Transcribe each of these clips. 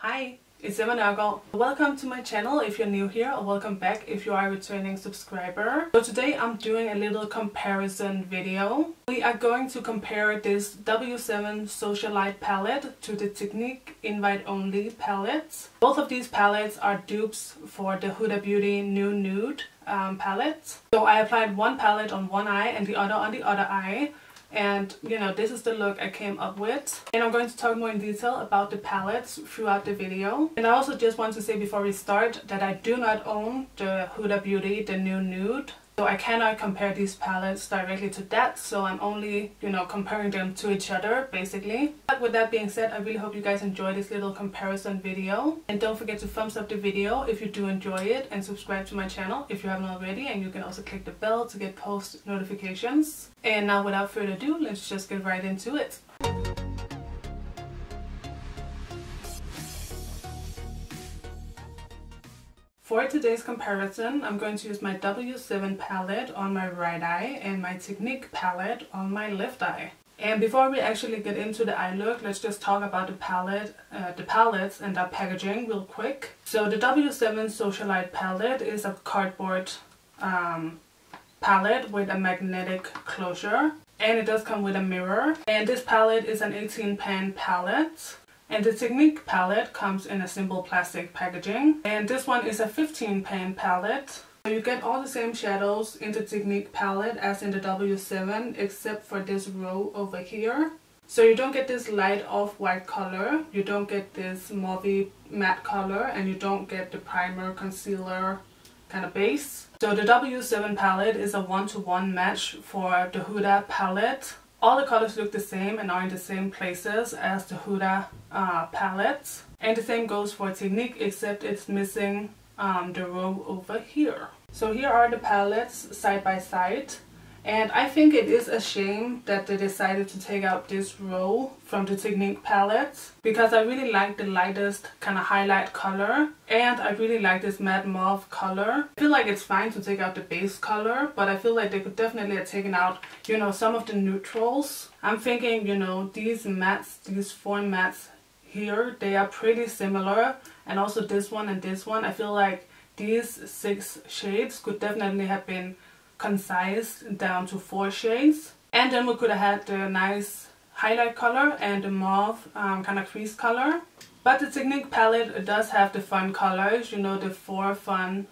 Hi, it's Nørgaard. Welcome to my channel if you're new here, or welcome back if you are a returning subscriber. So today I'm doing a little comparison video. We are going to compare this W7 Socialite palette to the Technic Invite Only palettes. Both of these palettes are dupes for the Huda Beauty new Nude palette. So I applied one palette on one eye and the other on the other eye. And you know, this is the look I came up with, and I'm going to talk more in detail about the palettes throughout the video. And I also just want to say before we start that I do not own the Huda Beauty the new Nude, so I cannot compare these palettes directly to that, so I'm only, you know, comparing them to each other basically. But with that being said, I really hope you guys enjoy this little comparison video, and don't forget to thumbs up the video if you do enjoy it, and subscribe to my channel if you haven't already, and you can also click the bell to get post notifications. And now without further ado, let's just get right into it. For today's comparison, I'm going to use my W7 palette on my right eye and my Technic palette on my left eye. And before we actually get into the eye look, let's just talk about the palettes and their packaging real quick. So the W7 Socialite palette is a cardboard palette with a magnetic closure, and it does come with a mirror. And this palette is an 18 pan palette. And the Technic palette comes in a simple plastic packaging, and this one is a 15 pan palette. So you get all the same shadows in the Technic palette as in the W7, except for this row over here. So you don't get this light off-white color, you don't get this mauve matte color, and you don't get the primer concealer kind of base. So the W7 palette is a 1-to-1 match for the Huda palette. All the colors look the same and are in the same places as the Huda palette. And the same goes for Technic, except it's missing the row over here. So here are the palettes side by side. And I think it is a shame that they decided to take out this row from the Technic palette, because I really like the lightest kind of highlight color, and I really like this matte mauve color. I feel like it's fine to take out the base color, but I feel like they could definitely have taken out, you know, some of the neutrals. I'm thinking, you know, these mattes, these four mattes here, they are pretty similar, and also this one and this one. I feel like these 6 shades could definitely have been concised down to 4 shades, and then we could have had the nice highlight color and the mauve kind of crease color. But the Technic palette does have the fun colors, you know, the 4 fun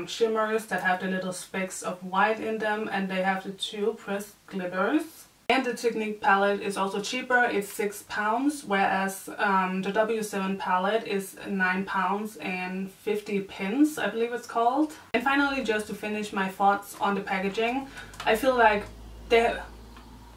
shimmers that have the little specks of white in them, and they have the 2 pressed glitters. And the Technic palette is also cheaper, it's £6, whereas the W7 palette is £9 and 50 pence, I believe it's called. And finally, just to finish my thoughts on the packaging, I feel like I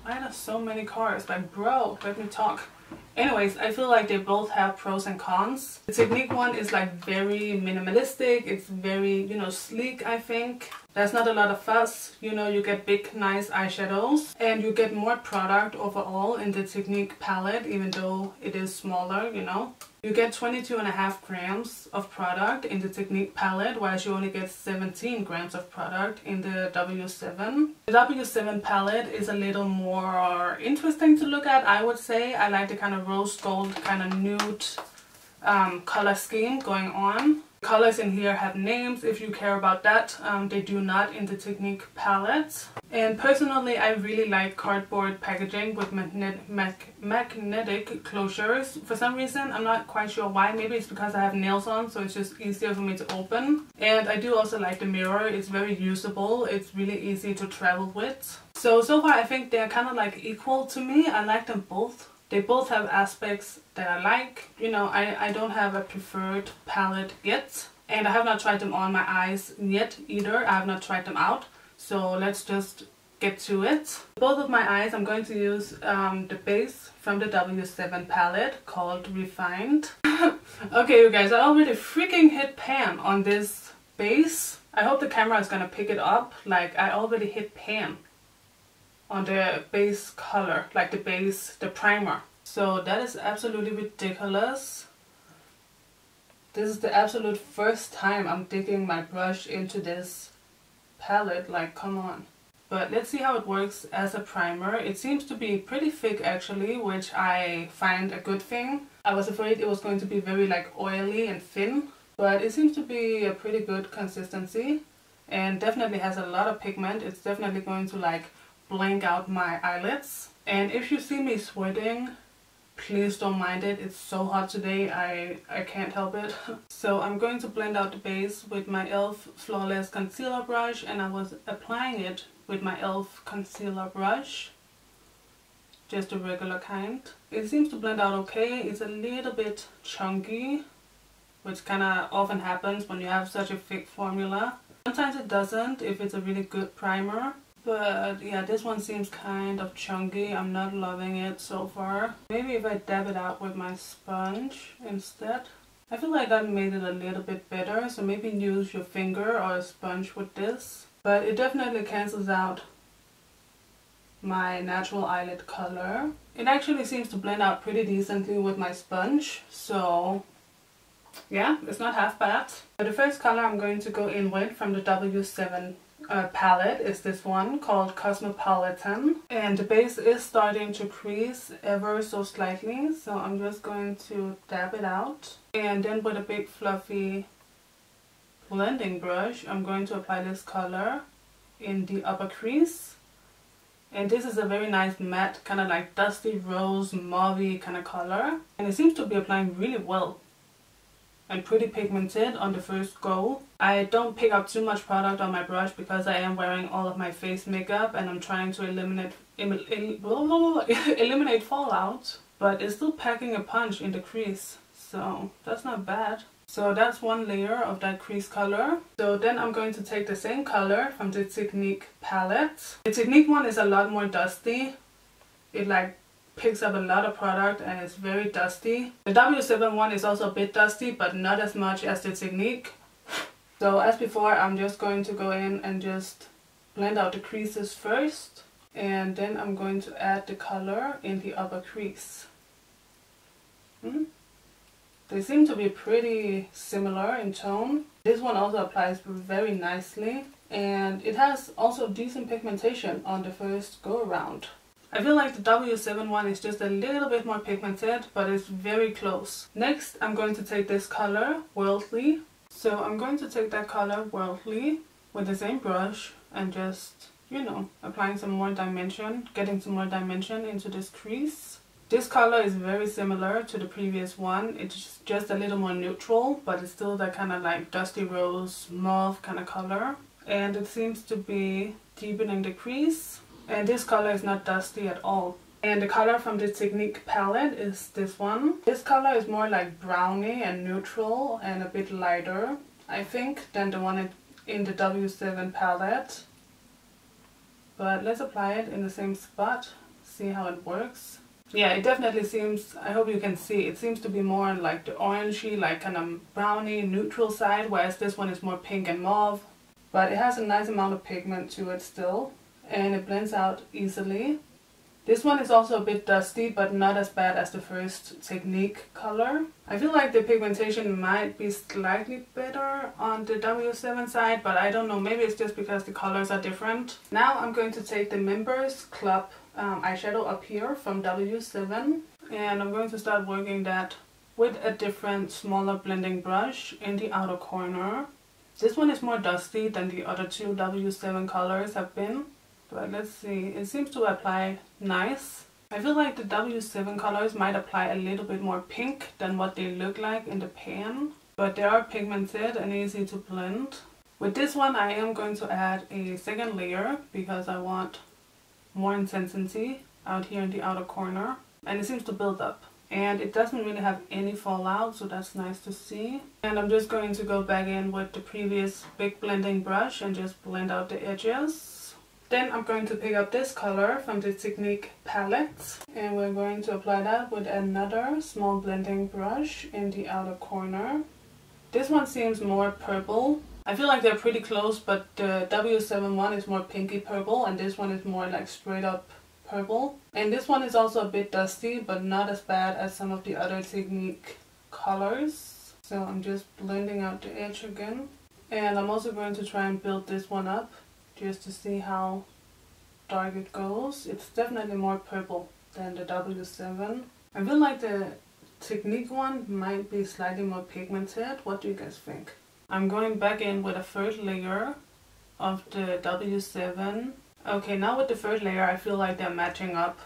have so many cars, like bro, let me talk. Anyways, I feel like they both have pros and cons. The Technic one is like very minimalistic, it's very, you know, sleek, I think. There's not a lot of fuss, you know, you get big nice eyeshadows, and you get more product overall in the Technic palette, even though it is smaller, you know. You get 22.5 grams of product in the Technic palette, whereas you only get 17 grams of product in the W7. The W7 palette is a little more interesting to look at, I would say. I like the kind of rose gold, kind of nude color scheme going on. Colors in here have names if you care about that. They do not in the Technic palette. And personally, I really like cardboard packaging with magnetic closures. For some reason, I'm not quite sure why. Maybe it's because I have nails on, so it's just easier for me to open. And I do also like the mirror. It's very usable. It's really easy to travel with. So far I think they're kind of like equal to me. I like them both. They both have aspects that I like. You know, I don't have a preferred palette yet. And I have not tried them on my eyes yet either. I have not tried them out. So let's just get to it. Both of my eyes, I'm going to use the base from the W7 palette called Refined. Okay, you guys, I already freaking hit pan on this base. I hope the camera is gonna pick it up. Like, I already hit pan on the base color, like the primer. So that is absolutely ridiculous. This is the absolute first time I'm digging my brush into this palette. Like, come on. but let's see how it works as a primer. It seems to be pretty thick actually, which I find a good thing. I was afraid it was going to be very like oily and thin, but it seems to be a pretty good consistency and definitely has a lot of pigment. It's definitely going to like blank out my eyelids. And if you see me sweating, please don't mind it. It's so hot today, I can't help it. So I'm going to blend out the base with my e.l.f. Flawless Concealer Brush, and I was applying it with my e.l.f. Concealer Brush. Just a regular kind. It seems to blend out okay. It's a little bit chunky, which kind of often happens when you have such a thick formula. Sometimes it doesn't if it's a really good primer. But yeah, this one seems kind of chunky. I'm not loving it so far. Maybe if I dab it out with my sponge instead. I feel like that made it a little bit better. So maybe use your finger or a sponge with this. But it definitely cancels out my natural eyelid color. It actually seems to blend out pretty decently with my sponge. So yeah, it's not half bad. So the first color I'm going to go in with from the W7 palette is this one called Cosmopolitan, and the base is starting to crease ever so slightly, so I'm just going to dab it out, and then with a big fluffy blending brush I'm going to apply this color in the upper crease. And this is a very nice matte, kind of like dusty rose mauvey kind of color, and it seems to be applying really well and pretty pigmented on the first go. I don't pick up too much product on my brush because I am wearing all of my face makeup and I'm trying to eliminate fallout, but it's still packing a punch in the crease, so that's not bad. So that's one layer of that crease color. So then I'm going to take the same color from the Technic palette. The Technic one is a lot more dusty. It like picks up a lot of product and it's very dusty. The W7 one is also a bit dusty, but not as much as the Technic. So as before, I'm just going to go in and just blend out the creases first, and then I'm going to add the color in the upper crease. They seem to be pretty similar in tone. This one also applies very nicely, and it has also decent pigmentation on the first go around. I feel like the W7 one is just a little bit more pigmented, but it's very close. Next, I'm going to take this color, Worldly. So I'm going to take that color, Worldly, with the same brush and just, you know, applying some more dimension, getting some more dimension into this crease. This color is very similar to the previous one. It's just a little more neutral, but it's still that kind of like dusty rose, mauve kind of color. And it seems to be deepening the crease. And this color is not dusty at all. And the color from the Technic palette is this one. This color is more like browny and neutral and a bit lighter, I think, than the one in the W7 palette. But let's apply it in the same spot, see how it works. Yeah, it definitely seems, I hope you can see, it seems to be more like the orangey, like kind of browny, neutral side, whereas this one is more pink and mauve. But it has a nice amount of pigment to it still, and it blends out easily. This one is also a bit dusty, but not as bad as the first Technic color. I feel like the pigmentation might be slightly better on the W7 side, but I don't know, maybe it's just because the colors are different. Now I'm going to take the Members Club eyeshadow up here from W7, and I'm going to start working that with a different smaller blending brush in the outer corner. This one is more dusty than the other two W7 colors have been. But let's see, it seems to apply nice. I feel like the W7 colors might apply a little bit more pink than what they look like in the pan, but they are pigmented and easy to blend. With this one I am going to add a second layer because I want more intensity out here in the outer corner, and it seems to build up. And it doesn't really have any fallout, so that's nice to see. And I'm just going to go back in with the previous big blending brush and just blend out the edges. Then I'm going to pick up this color from the Technic palette, and we're going to apply that with another small blending brush in the outer corner. This one seems more purple. I feel like they're pretty close, but the W7 one is more pinky purple and this one is more like straight up purple. And this one is also a bit dusty, but not as bad as some of the other Technic colors. So I'm just blending out the edge again. And I'm also going to try and build this one up, just to see how dark it goes. It's definitely more purple than the W7. I feel like the Technic one might be slightly more pigmented. What do you guys think? I'm going back in with a third layer of the W7. Okay, now with the third layer I feel like they're matching up,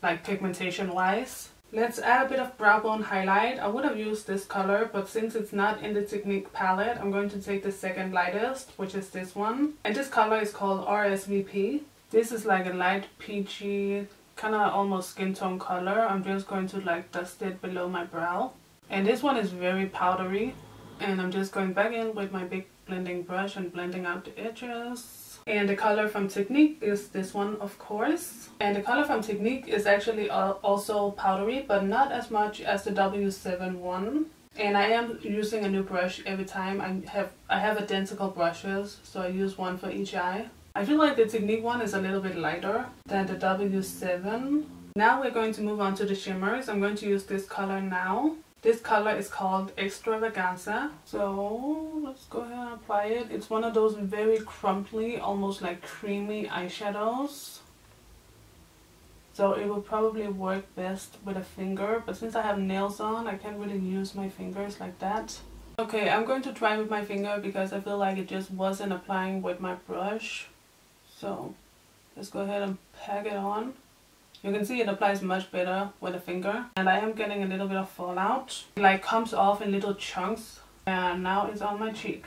like pigmentation wise. Let's add a bit of brow bone highlight. I would have used this color, but since it's not in the Technic palette, I'm going to take the second lightest, which is this one. And this color is called RSVP. This is like a light peachy, kind of almost skin tone color. I'm just going to like dust it below my brow. And this one is very powdery. And I'm just going back in with my big blending brush and blending out the edges. And the color from Technic is this one, of course. And the color from Technic is actually also powdery, but not as much as the W7 one. And I am using a new brush every time. I have identical brushes, so I use one for each eye. I feel like the Technic one is a little bit lighter than the W7. Now we're going to move on to the shimmers. I'm going to use this color now. This color is called Extravaganza. So let's go ahead and apply it. It's one of those very crumply, almost like creamy eyeshadows. So it will probably work best with a finger, but since I have nails on, I can't really use my fingers like that. Okay, I'm going to try with my finger because I feel like it just wasn't applying with my brush. So let's go ahead and pack it on. You can see it applies much better with a finger, and I am getting a little bit of fallout. It like comes off in little chunks, and now it's on my cheek.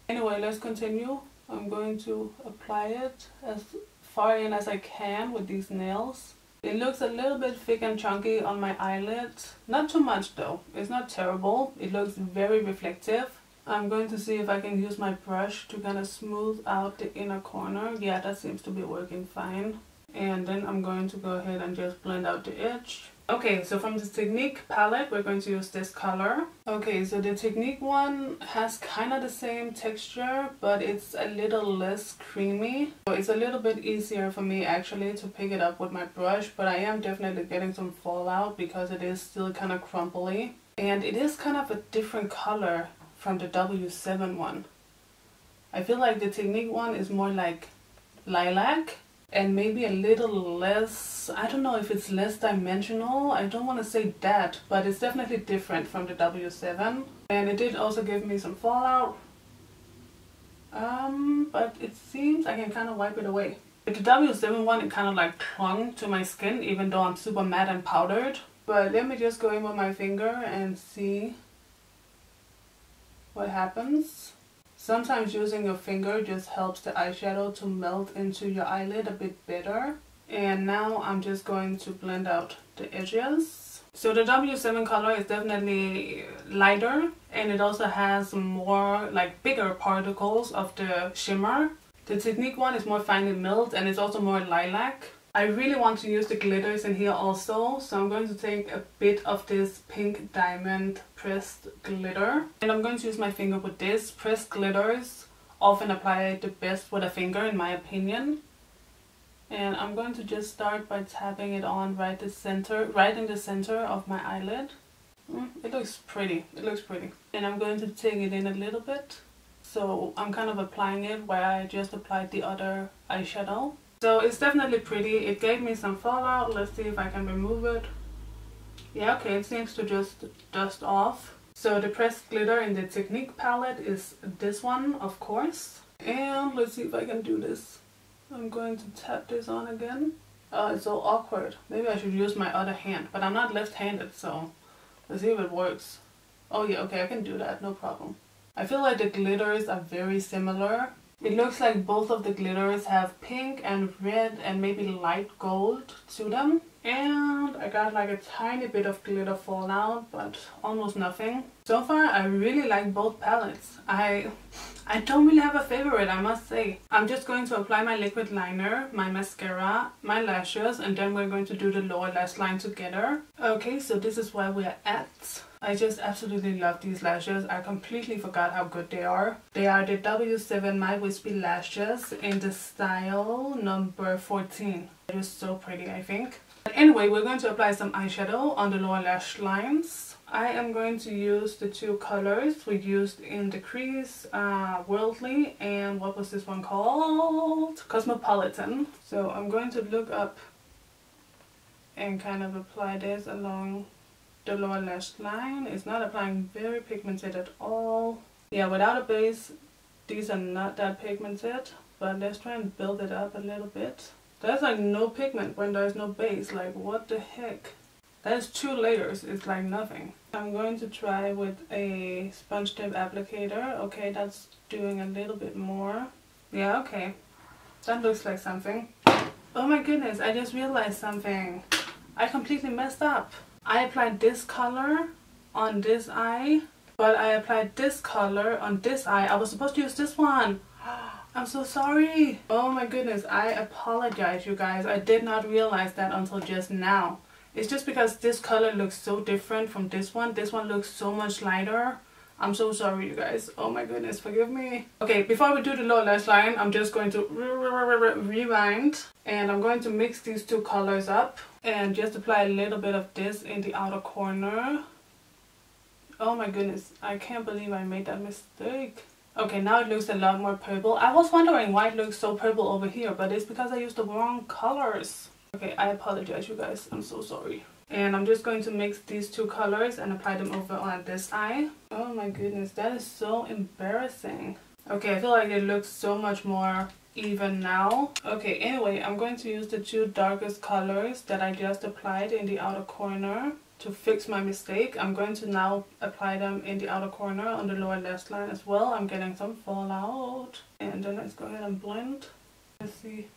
Anyway, let's continue. I'm going to apply it as far in as I can with these nails. It looks a little bit thick and chunky on my eyelid. Not too much though. It's not terrible. It looks very reflective. I'm going to see if I can use my brush to kind of smooth out the inner corner. Yeah, that seems to be working fine. And then I'm going to go ahead and just blend out the edge. Okay, so from the Technic palette, we're going to use this color. Okay, so the Technic one has kind of the same texture, but it's a little less creamy. So it's a little bit easier for me actually to pick it up with my brush, but I am definitely getting some fallout because it is still kind of crumply. And it is kind of a different color from the W7 one. I feel like the Technic one is more like lilac. And maybe a little less, I don't know if it's less dimensional, I don't want to say that, but it's definitely different from the W7. And it did also give me some fallout, but it seems I can kind of wipe it away. With the W7 one, it kind of like clung to my skin, even though I'm super matte and powdered. But let me just go in with my finger and see what happens. Sometimes using your finger just helps the eyeshadow to melt into your eyelid a bit better. And now I'm just going to blend out the edges. So the W7 color is definitely lighter, and it also has more like bigger particles of the shimmer. The Technic one is more finely milled and it's also more lilac. I really want to use the glitters in here also, so I'm going to take a bit of this pink diamond pressed glitter. And I'm going to use my finger with this. Pressed glitters often apply the best with a finger in my opinion. And I'm going to just start by tapping it on right in the center of my eyelid. It looks pretty, it looks pretty. And I'm going to take it in a little bit. So I'm kind of applying it where I just applied the other eyeshadow. So it's definitely pretty. It gave me some fallout. Let's see if I can remove it. Yeah, okay, it seems to just dust off. So the pressed glitter in the Technic palette is this one, of course. And let's see if I can do this. I'm going to tap this on again. Oh, it's so awkward. Maybe I should use my other hand, but I'm not left-handed, so let's see if it works. Oh yeah, okay, I can do that, no problem. I feel like the glitters are very similar. It looks like both of the glitters have pink and red and maybe light gold to them. And I got like a tiny bit of glitter fallout, but almost nothing. So far, I really like both palettes. I don't really have a favorite, I must say. I'm just going to apply my liquid liner, my mascara, my lashes, and then we're going to do the lower lash line together. Okay, so this is where we're at. I just absolutely love these lashes. I completely forgot how good they are. They are the W7 My Wispy Lashes in the style number 14. It is so pretty, I think. But anyway, we're going to apply some eyeshadow on the lower lash lines. I am going to use the two colors we used in the crease, Worldly, and what was this one called? Cosmopolitan. So I'm going to look up and kind of apply this along the lower lash line. It's not applying very pigmented at all. Yeah, without a base, these are not that pigmented, but let's try and build it up a little bit. There's like no pigment when there's no base. Like, what the heck? That is 2 layers. It's like nothing. I'm going to try with a sponge tip applicator. Okay, that's doing a little bit more. Yeah, okay. That looks like something. Oh my goodness, I just realized something. I completely messed up. I applied this color on this eye, but I applied this color on this eye. I was supposed to use this one. I'm so sorry. Oh my goodness, I apologize, you guys. I did not realize that until just now. It's just because this color looks so different from this one. This one looks so much lighter. I'm so sorry, you guys. Oh my goodness, forgive me. Okay, before we do the lower lash line, I'm just going to rewind. And I'm going to mix these 2 colors up. And just apply a little bit of this in the outer corner. Oh my goodness, I can't believe I made that mistake. Okay, now it looks a lot more purple. I was wondering why it looks so purple over here, but it's because I used the wrong colors. Okay, I apologize, you guys. I'm so sorry. And I'm just going to mix these 2 colors and apply them over on this eye. Oh my goodness, that is so embarrassing. Okay, I feel like it looks so much more even now. Okay, anyway, I'm going to use the 2 darkest colors that I just applied in the outer corner to fix my mistake. I'm going to now apply them in the outer corner on the lower lash line as well. I'm getting some fallout. And then let's go ahead and blend. Let's see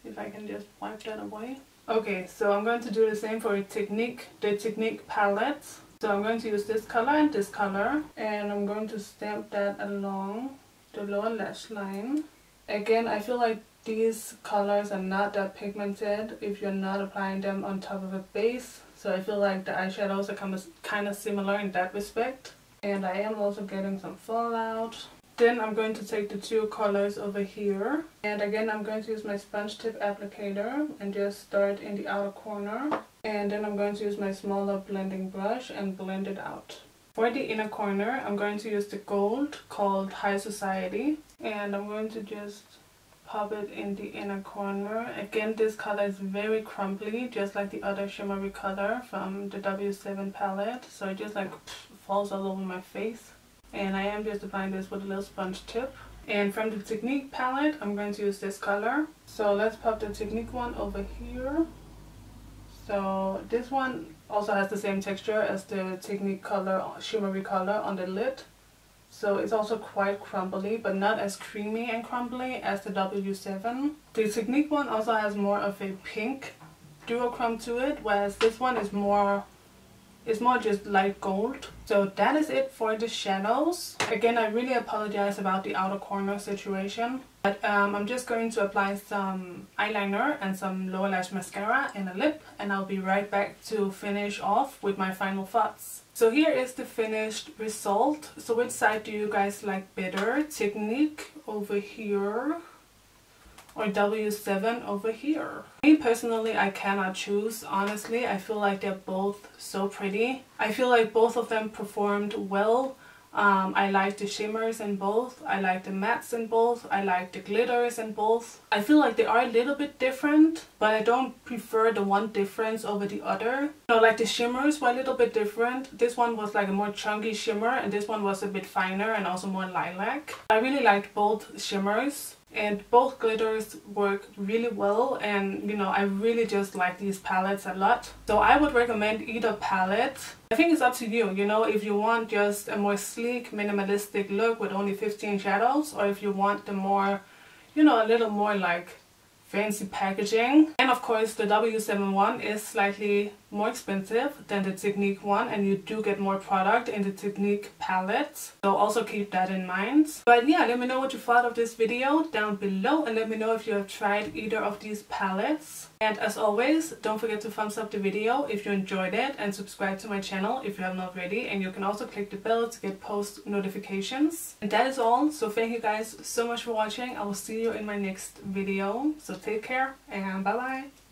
if I can just wipe that away. Okay, so I'm going to do the same for the Technic palette. So I'm going to use this color and this color, and I'm going to stamp that along the lower lash line. Again, I feel like these colors are not that pigmented if you're not applying them on top of a base. So I feel like the eyeshadows are kind of similar in that respect. And I am also getting some fallout. Then I'm going to take the 2 colors over here. And again, I'm going to use my sponge tip applicator and just start in the outer corner. And then I'm going to use my smaller blending brush and blend it out. For the inner corner, I'm going to use the gold called High Society. And I'm going to just pop it in the inner corner. Again, this color is very crumbly, just like the other shimmery color from the W7 palette. So it just like falls all over my face. And I am just applying this with a little sponge tip. And from the Technic palette, I'm going to use this color. So let's pop the Technic one over here. So this one also has the same texture as the Technic color, shimmery color on the lid. So it's also quite crumbly, but not as creamy and crumbly as the W7. The Technic one also has more of a pink duochrome to it, whereas this one is more just light gold. So that is it for the shadows. Again, I really apologize about the outer corner situation. But I'm just going to apply some eyeliner and some lower lash mascara and a lip. And I'll be right back to finish off with my final thoughts. So here is the finished result. So which side do you guys like better? Technic over here or W7 over here? Me personally, I cannot choose. Honestly, I feel like they're both so pretty. I feel like both of them performed well. I like the shimmers in both. I like the mattes in both. I like the glitters in both. I feel like they are a little bit different, but I don't prefer the one difference over the other. You know, like the shimmers were a little bit different. This one was like a more chunky shimmer, and this one was a bit finer and also more lilac. I really liked both shimmers. And both glitters work really well, and you know, I really just like these palettes a lot. So I would recommend either palette. I think it's up to you, you know, if you want just a more sleek, minimalistic look with only 15 shadows, or if you want the more, you know, a little more like fancy packaging. And of course the W7 one is slightly more expensive than the Technic one, and you do get more product in the Technic palette, so also keep that in mind. But yeah, let me know what you thought of this video down below, and let me know if you have tried either of these palettes. And as always, don't forget to thumbs up the video if you enjoyed it, and subscribe to my channel if you haven't already, and you can also click the bell to get post notifications. And that is all, so thank you guys so much for watching. I will see you in my next video, so take care and bye bye.